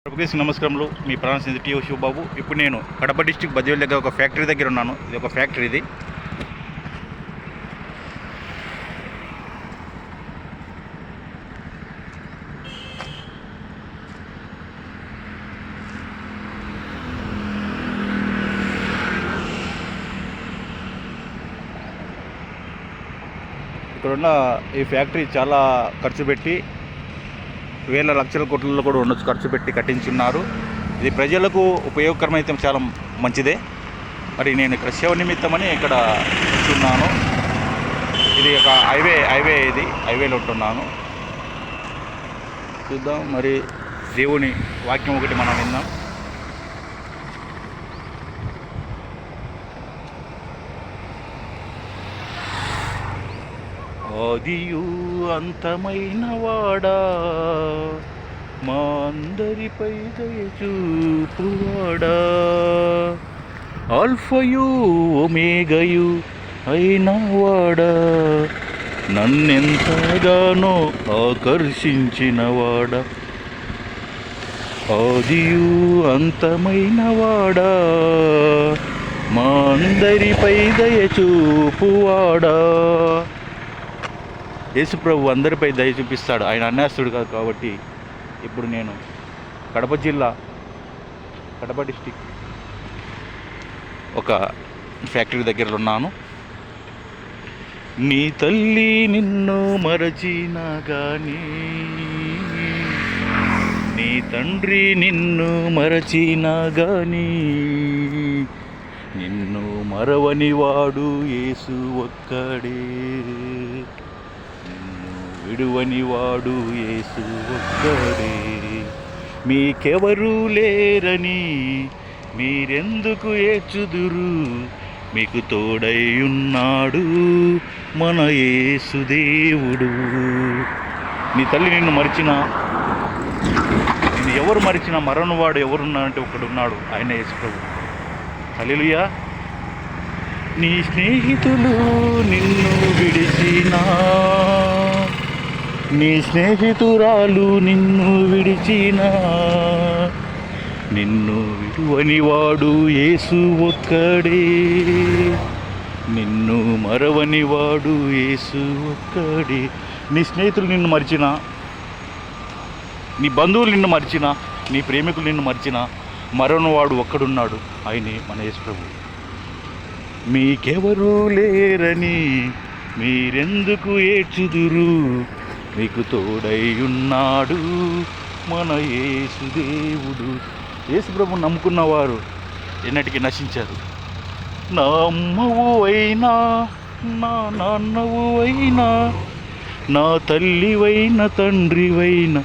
ప్రభుకి నమస్కారములు. మీ ప్రాణ సెన్సిటివ్ శివబాబు. ఇప్పుడు నేను కడప డిస్టిక్ బద్వేల్ దగ్గర ఒక ఫ్యాక్టరీ దగ్గర ఉన్నాను. ఇది ఒక ఫ్యాక్టరీ. ఇది ఇక్కడున్న ఈ ఫ్యాక్టరీ చాలా ఖర్చు పెట్టి వేల లక్షల కోట్లలో కూడా ఉండొచ్చు ఖర్చు పెట్టి కట్టించున్నారు. ఇది ప్రజలకు ఉపయోగకరమైతే చాలా మంచిదే. మరి నేను ఇక్కడ సేవ నిమిత్తమని ఇక్కడ ఉంటున్నాను. ఇది ఒక ఇది హైవేలో ఉంటున్నాను. చూద్దాం, మరి దేవుని వాక్యం ఒకటి మనం విందాం. ఆదియు అంతమైన వాడా, మా అందరిపై దయ చూపువాడా, ఆల్ఫయు ఒమేగయు అయిన వాడా, నన్నెంతగానో ఆకర్షించినవాడా, ఆదియు అంతమైన వాడా, మా అందరిపై దయ చూపువాడా. యేసుప్రభు అందరిపై దయ చూపిస్తాడు. ఆయన అన్యాస్తుడు కాదు. కాబట్టి ఇప్పుడు నేను కడప జిల్లా, కడప డిస్టిక్ ఒక ఫ్యాక్టరీ దగ్గరలో ఉన్నాను. నీ తల్లి నిన్ను మరచినా కానీ, నీ తండ్రి నిన్ను మరచినా కానీ, నిన్ను మరవని వాడు యేసు ఒక్కడే, విడువని వాడు యేసు ఒక్కడే. మీకెవరూ లేరని మీరెందుకు ఏడ్చుదురు, మీకు తోడై ఉన్నాడు మన యేసు దేవుడు. నీ తల్లి నిన్ను మరిచినా, నిన్ను ఎవరు మరిచినా మరొనవాడు ఎవరున్నాడంటే ఒకడున్నాడు, ఆయన యేసు ప్రభు. హల్లెలూయా. నీ స్నేహితులు నిన్ను విడిచినా, నీ స్నేహితురాలు నిన్ను విడిచినా, నిన్ను విడువని వాడు యేసు ఒక్కడే, నిన్ను మరవని వాడు యేసు ఒక్కడే. నీ స్నేహితులు నిన్ను మరిచినా, నీ బంధువులు నిన్ను మరిచినా, నీ ప్రేమికులు నిన్ను మరిచినా మరొనవాడు ఒక్కడున్నాడు, ఆయనే మన యేసు ప్రభు. మీకెవరూ లేరని మీరెందుకు ఏడ్చుదురు, మీకు తోడై ఉన్నాడు మన యేసు దేవుడు. యేసు ప్రభు నమ్ముకున్నవారు ఎన్నటికీ నశించారు. నా అమ్మవు అయినా, నా నాన్నవు అయినా, నా తల్లివైన తండ్రివైన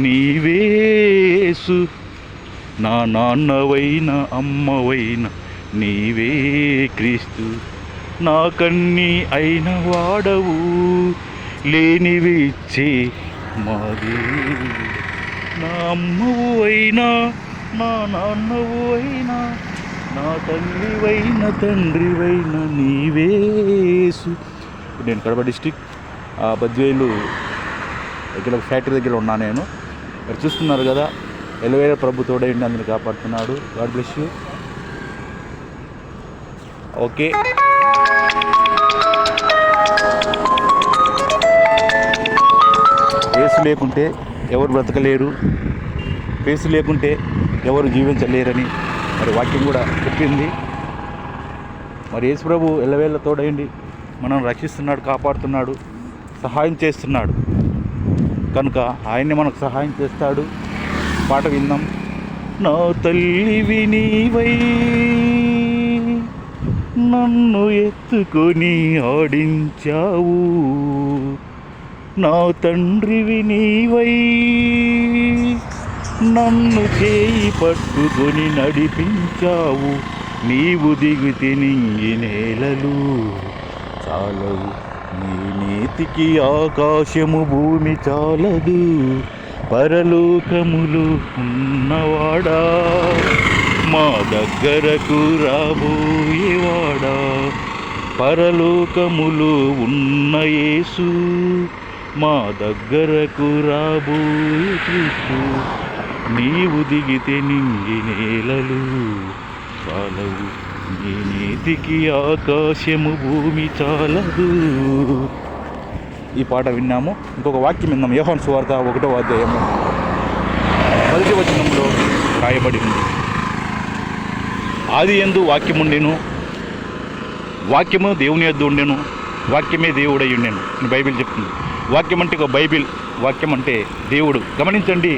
నీవే యేసు, నా నాన్నవైన అమ్మవైన నీవే క్రీస్తు, నా కన్ని అయిన వాడవు, లేనివి ఇచ్చే మాదే. నా అమ్మవు అయినా, నా నాన్నవు అయినా, నా తల్లివైన తండ్రివైన నీవే యేసు. నేను కడప డిస్టిక్ బద్వేలు దగ్గర ఫ్యాక్టరీ దగ్గర ఉన్నా. నేను మీరు చూస్తున్నారు కదా, ఎలవేల ప్రభు తోడైండి, అందరిని కాపాడుతున్నాడు. God bless you. Okay. Yesu లేకుంటే ఎవరు బ్రతకలేరు, యేసు లేకుంటే ఎవరు జీవించలేరని మరి వాక్యం కూడా చెప్పింది. మరి యేసు ప్రభు ఎల్లవేళ తోడైండి మనం రక్షిస్తున్నాడు, కాపాడుతున్నాడు, సహాయం చేస్తున్నాడు. కనుక ఆయన్ని మనకు సహాయం చేస్తాడు. పాట విందాం. నా తల్లివి నీవై నన్ను ఎత్తుకొని ఆడించావు, నా తండ్రివి నీవై నన్ను చేయి పట్టుకొని నడిపించావు. నీవు దిగితే నింగి నేలలు చాలవు, నీ నీతికి ఆకాశము భూమి చాలదు. పరలోకములు ఉన్నవాడా, మా దగ్గరకు రాబోయేవాడా, పరలోకములో ఉన్న యేసు, మా దగ్గరకు రాబోయే క్రీస్తు. నీవు దిగితే నింగి నేలలు చాలవు, నీ నీతికి ఆకాశము భూమి చాలదు. ఈ పాట విన్నాము. ఇంకొక వాక్యం విన్నాము. యోహాను సువార్త 1వ అధ్యాయము 10వ వచనంలో రాయబడి ఉంది, ఆది యందు వాక్యముండెను, వాక్యము దేవుని యొద్ద ఉండెను, వాక్యమే దేవుడై ఉండెను అని బైబిల్ చెప్తుంది. వాక్యం అంటే ఒక బైబిల్, వాక్యం అంటే దేవుడు. గమనించండి,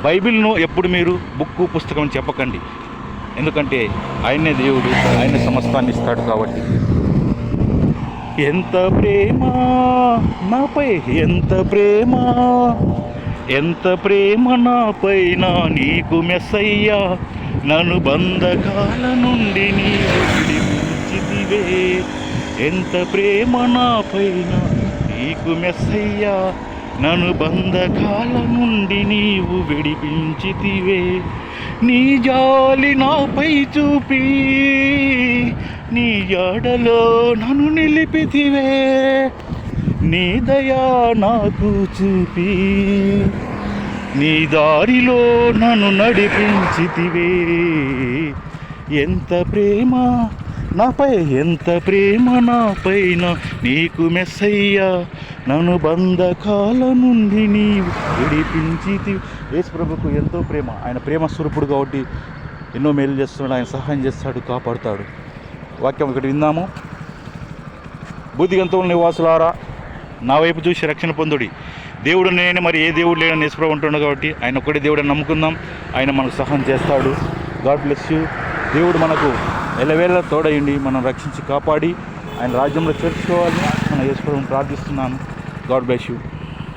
బైబిల్ను ఎప్పుడు మీరు బుక్కు పుస్తకం చెప్పకండి, ఎందుకంటే ఆయనే దేవుడు, ఆయన సమస్తాన్ని ఇస్తాడు కాబట్టి. ఎంత ప్రేమ నాపై, ఎంత ప్రేమ, ఎంత ప్రేమ నాపైన నీకు మెస్సయ్యా, నన్ను బంధకాల నుండి నీవు విడిపించితివే. ఎంత ప్రేమ నాపైన నీకు మెస్సయ్యా, నన్ను బంధకాల నుండి నీవు విడిపించితివే. నీ జాలి నాపై చూపి, నీ జాడలో నన్ను నిలిపితివే. నీ దయా నాకు చూపి, నీ దారిలో నన్ను నడిపించితివే. ఎంత ప్రేమ నాపై, ఎంత ప్రేమ నాపైన నీకు మెస్సయ్యా, నన్ను బంధకాల నుండి నీవు విడిపించితివి. యేసు ప్రభుకు ఎంతో ప్రేమ. ఆయన ప్రేమ స్వరూపుడు కాబట్టి ఎన్నో మేలు చేస్తున్నాడు. ఆయన సహాయం చేస్తాడు, కాపాడుతాడు. వాక్యం ఒకటి విందాము. బుద్ధిగంతుల నివాసులారా, నా వైపు చూసి రక్షణ పొందుడి. దేవుడు నేనే, మరి ఏ దేవుడు లేదని యేసు ప్రభు ఉంటున్నాడు కాబట్టి ఆయన ఒక్కడే దేవుడని నమ్ముకుందాం. ఆయన మనకు సహాయం చేస్తాడు. God bless you. దేవుడు మనకు ఎల్లవేళ తోడయండి, మనం రక్షించి కాపాడి ఆయన రాజ్యంలో చేర్చుకోవాలని మన యేసు ప్రభువుని ప్రార్థిస్తున్నాను. God bless you.